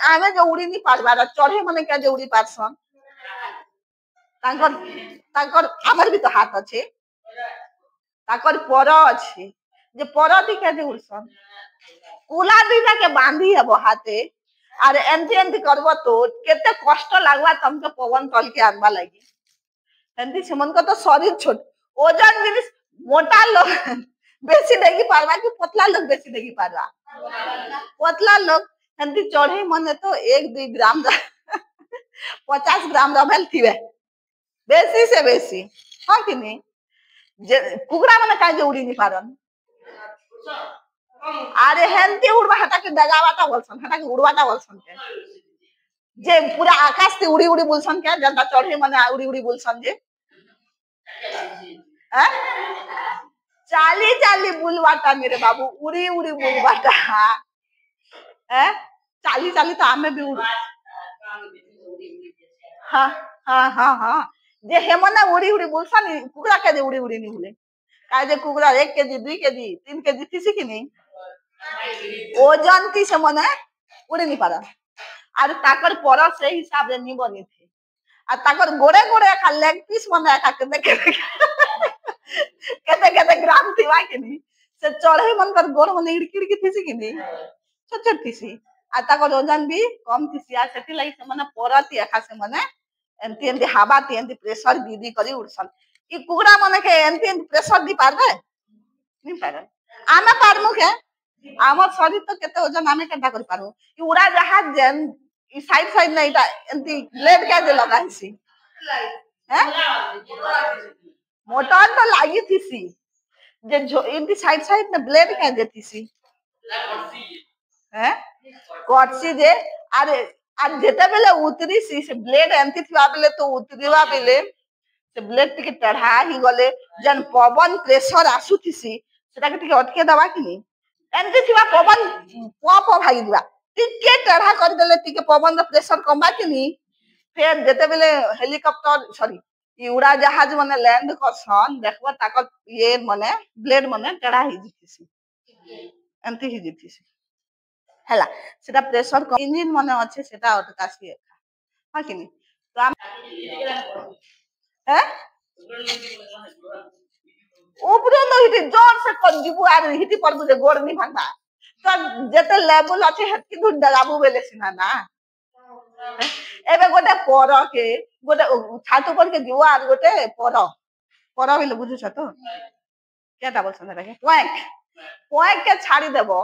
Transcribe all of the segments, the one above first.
आमे जो उड़ी नहीं पारबार चढ़े माने क्या जो उड़ी पारसन तांकर आमर भी तो हाथ अच्छे ताकर पर अच्छे जे पर दी क्या जो उड़सन कुला दीटा के बांधी है वो हाथे और एंती एंती करबो तो केते कष्ट लागवा तुमके पवन तल के आनबा लगी एंती सेमन को तो शरीर छोट ओजन जिनिस मोटा लोग बेसी देगी पारवा कि पतला लोग बेसी देगी पारवा पतला लोग एंती चढ़े मने तो 1-2 ग्राम 50 ग्राम रबल थीवे बेसी से बेसी हां कि नहीं जे कुकरा माने काहे उड़ी नहीं पारन अरे हेंती उड़वा हटा के दगावाटा बोलसन हटा के उड़वाटा बोलसन के जे पूरा आकाश से उड़ी उड़ी बोलसन के जनता चढ़े माने उड़ी उड़ी बोलसन जे हैं चाली चाली बुलवाटा मेरे बाबू उड़ी उड़ी बुलवाटा हैं चाली चाली तो आमे भी उड़ हाँ हाँ हाँ हाँ जे हेमना उड़ी उड़ी बोलसन कुकरा के उड़ी उड़ी नहीं बोले काहे जे कुकरा 1 केजी 2 केजी 3 केजी थी कि नहीं ओजन थी से मने उड़ी नहीं पारा और ताकर पर से हिसाब रे नहीं बनी थी आ ताकर गोड़े गोड़े का लेग पीस मने का केते ग्राम थीवा कि नहीं से चढ़े मन कर गोड़ मने इड़की थी कि नहीं छोट छोट थी आ ताकर ओजन भी कम थी आ सेति लागि से मने परती एका से मने एंती एंती हवा ती एंती प्रेशर दीदी करी उड़सन ई कुकड़ा मने के एंती एंती प्रेशर दी पारबे नहीं पारे आमे पारमु के आमर शरीर तो केते ओजन आमे केटा कर पारमु ई उड़ा जहाज जेन ई साइड साइड नहीं ता एंती ब्लेड के जे लगाइसी हैं मोटर तो लागी थीसी जे एंती साइड साइड में ब्लेड के देतीसी हैं कटसी जे अरे आज जेते बेले उतरी सी से ब्लेड एंती थिवा बेले तो उतरीवा बेले से ब्लेड टिके चढ़ा ही गले जन पवन प्रेशर आसुथिसी सेटा के टिके अटके दवा कि नहीं एंती थिवा पवन पप भाई दिवा टिके चढ़ा कर देले टिके पवन द प्रेशर कमबा कि नहीं फिर जेते बेले हेलीकॉप्टर सॉरी ई उड़ा जहाज मने लैंड करसन देखबो ताकत ये मने ब्लेड मने चढ़ा ही जितिसी एंती ही जितिसी हला सेटा प्रेशर इंजन मने अच्छे सेटा अटकासी हां कि नहीं तो हम हैं ऊपरे तो हिटी जोर से कर जीबू आ हिटी पर बुझे गोड़ नहीं भांगा तो जेते लेवल अच्छे हटकी दूर दगाबू बेले सिना ना एबे गोटे पर के गोटे छात ऊपर के जीवा आ गोटे पर बेले बुझु छ तो केटा बोलसन रे पॉइंट पॉइंट के छाड़ी देबो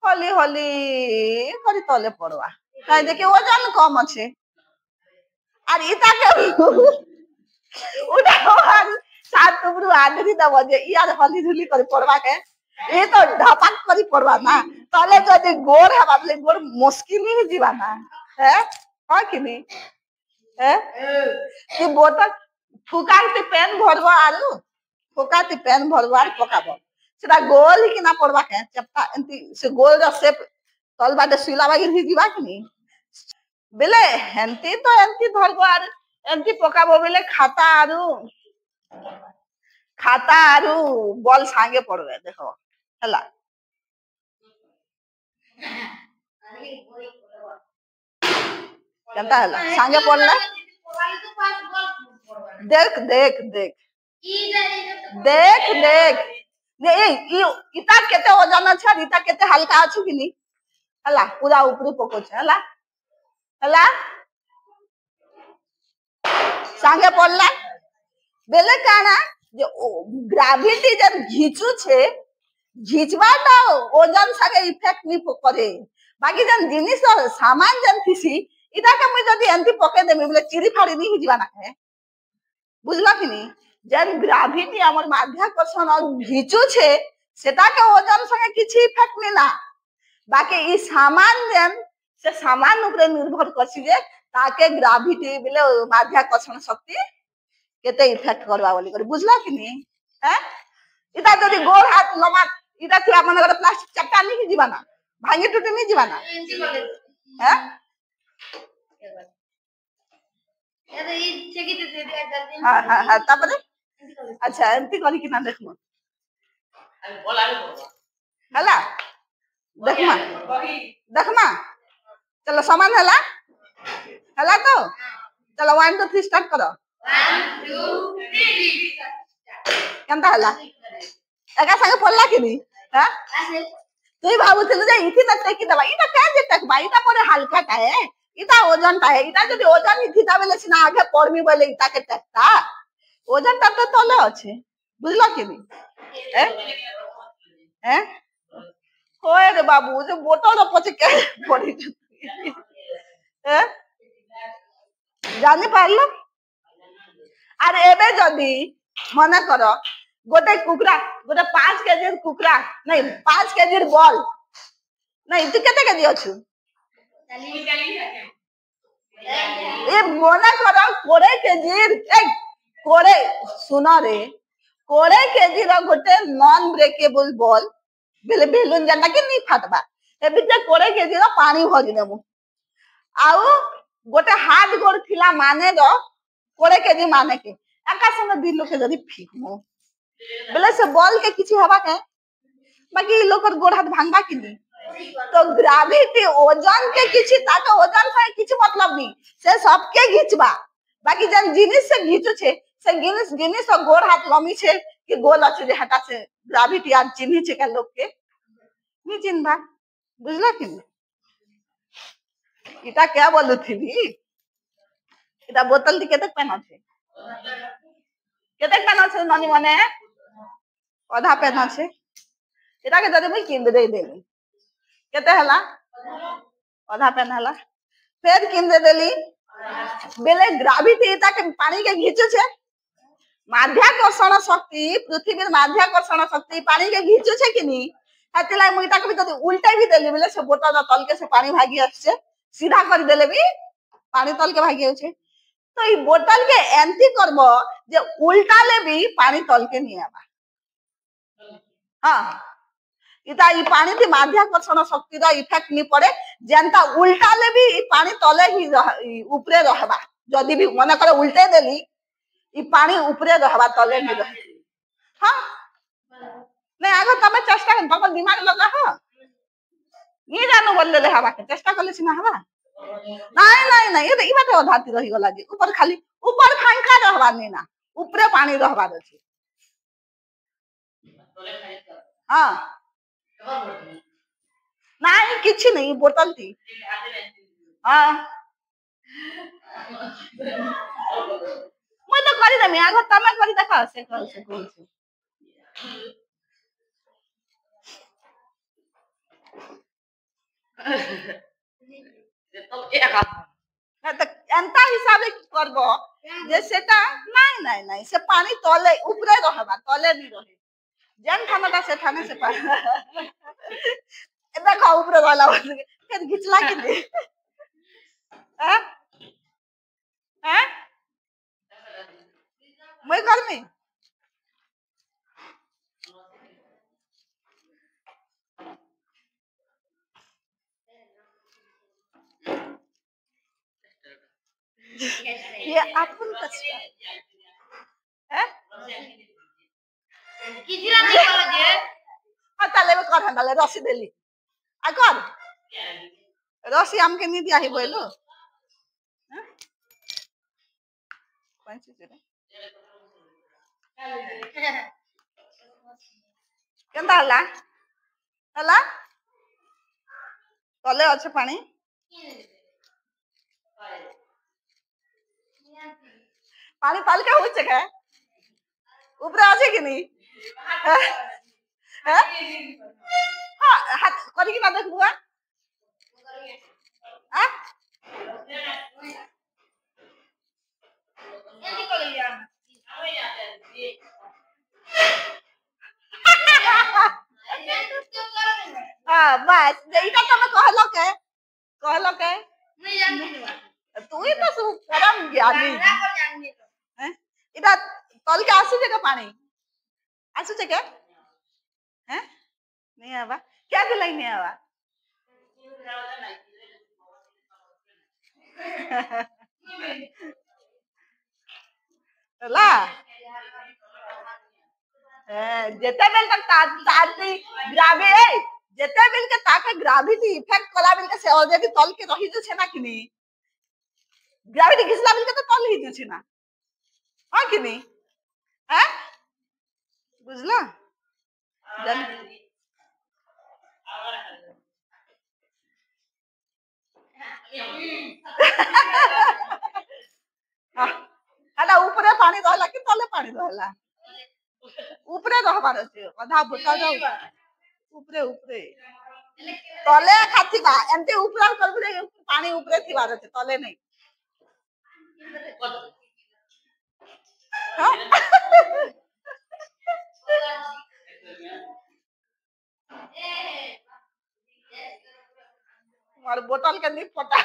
हली हली करी तले पड़वा काहे देखि वजन कम আছে আর ইতাকে উঠার সাত উপরু আদরি দেব যে ইয়ার হলি ধুলি করে পড়বা কে এ তো ঢপাক করি পড়বা না তলে যদি গোড় হবা বলে গোড় মুশকিল হি দিবা না হ্যাঁ হয় কি নি হ্যাঁ কি বোতল ফুকাইতে পেন ভরবা আরু ফুকাইতে পেন ভরবা আর পকাবো সেটা গোল কি না পড়বা কে চপটা এন্তি সে গোল র শেপ তল বাটে সুইলা বাগি হি দিবা কি নি बेले हेंती तो एंती धरबो आर एंती पकाबो बेले खाता आरु बॉल सांगे पड़बे देखो हला केनता हला सांगे पड़ला देख देख देख देख देख ने इता केते वजन छ इता केते हल्का अछि कि नी हला पूरा ऊपर पको छ हला हला सांगे पड़ला बेले काना जे ग्रेविटी जब घिचू छे घिचवाटा ओजन सागे इफेक्ट नी करे बाकी जन जिनिस सामान जन थिसी इटा के मैं जदी एंती पके देबे बोले चिरी फाड़ी नी हिजवा ना है बुझला कि नी जन ग्रेविटी हमर माध्याकर्षण और घिचू छे सेटा के ओजन संगे किछि इफेक्ट नी ना बाकी ई सामान जन से सामान ऊपर निर्भर करछि जे ताके ग्रेविटी बिले माध्याकर्षण शक्ति केते इफेक्ट करबा बोली कर बुझला कि नी हैं इता जदी गोड़ हाथ लमा इता थिया मन कर प्लास्टिक चट्टा नी कि जीवाना भांगी टूटी नी जीवाना हैं अरे ई छेकी दे दे जल्दी हां हां हां तापरे अच्छा एंती करी कि ना देखमु अरे बोला रे हला देखमा देखमा चलो समान हला हला तो चलो 1 2 3 स्टार्ट करो 1 2 3 केनता हला एका संगे पड़ला कि नहीं हां तुई भाबुथिलु जे इथि न टेकी दबा इटा का जे तक भाई इटा परे हल्का टा है इटा ओजन टा है इटा जदि ओजन इथि ता बेले सिना आगे पड़बी बोले इटा के टेकता ओजन टा तो तले अछि बुझला कि नहीं हैं होए रे बाबू जो बोतल रो पछे के पड़ी हैं जानि पारलो आर एबे जदि मने करो गोटे कुकरा गोटे 5 केजी कुकरा नहीं 5 केजी बॉल नहीं तू केते केजी अछु ए मने करो 20 केजी ए कोड़े सुनो रे 20 केजी रो गोटे नॉन ब्रेकेबल बॉल बेले बेलून जन्ना के नहीं फाटबा ए बिचे 20 केजी रो पानी भरी देबो आउ गोटे हाथ गोड़ थिला माने रो 20 केजी माने के एका संग दी लोग के जदी फिकमो बेले से बॉल के किछि हवा के बाकी लोकर गोड़ हाथ भांगबा कि नहीं तो ग्रेविटी ओजन के किछि ताके ओजन से किछि मतलब नहीं से सबके घिचबा बाकी जन जिनिस से घिचो छे से गिनिस गिनिस और गोड़ हाथ लमी छे कि गोल अछि जे हटा से ग्रेविटी आज चिन्हि छे के लोग के नहीं चिन्हबा बुझला कि नहीं इटा क्या बोलु थी इटा बोतल दी केतक पेना छे केतक पेना छे नानी माने आधा पेना छे इटा के जदि मुई किन दे देली केते हला आधा पेन हला फिर किन दे देली बेले ग्रेविटी इटा के पानी के घिचो छे माध्याकर्षण शक्ति पृथ्वी माध्याकर्षण शक्ति पानी के घिचो छे कि नहीं हतिला मुई इटा के भी जदि उल्टा भी देली बेले से बोतल तल के से पानी भागी आछे सीधा कर देले भी पानी तल के भागी आछे तो ई बोतल के एंटी करबो जे उल्टा ले भी पानी तल के नहीं आबा हां इता ई पानी थी माध्याकर्षण शक्ति रा इफेक्ट नहीं पड़े जेंता उल्टा ले भी पानी तले ही ऊपरे रहबा जदी भी मने करे उल्टे देली ई पानी ऊपरे रहबा तले नहीं रह हां नहीं आगो तमे चेष्टा कर तम दिमाग लगा हो नहीं जानो बोलले ले हवा के चेष्टा करले सिना हवा नहीं नहीं नहीं ये बात अधाती रही गला जी ऊपर खाली ऊपर फांका रहबा नहीं ना ऊपरे पानी रहबा अछि हां नहीं किछि नहीं बोतल थी हां मैं तो करी दमी आगो तमे करी देखा से कर से कोन से तो एक ना त एंता हिसाबे करबो जे सेटा नहीं नहीं नहीं से पानी तले ऊपरे रहबा तले नहीं रहे जन खाना से थाने से देखो ऊपर वाला फिर घिचला के दे हैं हैं मैं कर में ये अपन कष्ट हैं किजिरा नहीं कर जे आ ताले में कर हंडाले रसी देली आ कर रसी हमके नहीं दिया ही बोलो हैं कौन सी रे केनता हला हला तले अच्छे पानी पानी तल के होचे के ऊपर आछे कि नहीं हैं हां हाथ करी कि ना देखबू हां एंटी कर लिया आवे यार हां बस इटा तमे कहलो के नहीं जाननी तू ही तो सु करम ज्ञानी हैं इटा तल के आसु जे के पानी आसु जे के हैं नहीं आवा क्या दिलाई नहीं आवा ला जेते बेल तक ताती ग्रावी जेते बिल के ताके ग्रेविटी इफेक्ट कला बिल के से ऑलरेडी तल के रही जो छे ना किनी ग्रेविटी घिसला बिल के तो तल ही जो छे ना हां किनी हैं बुझला जन हला ऊपरे पानी रहला कि तले पानी रहला ऊपरे रहबार छै आधा बोतल जाऊ ऊपरे ऊपरे तले खाथिबा एंते ऊपरा करबे पानी ऊपरे थिबार छै तले नहीं हां मार बोतल के नहीं पटा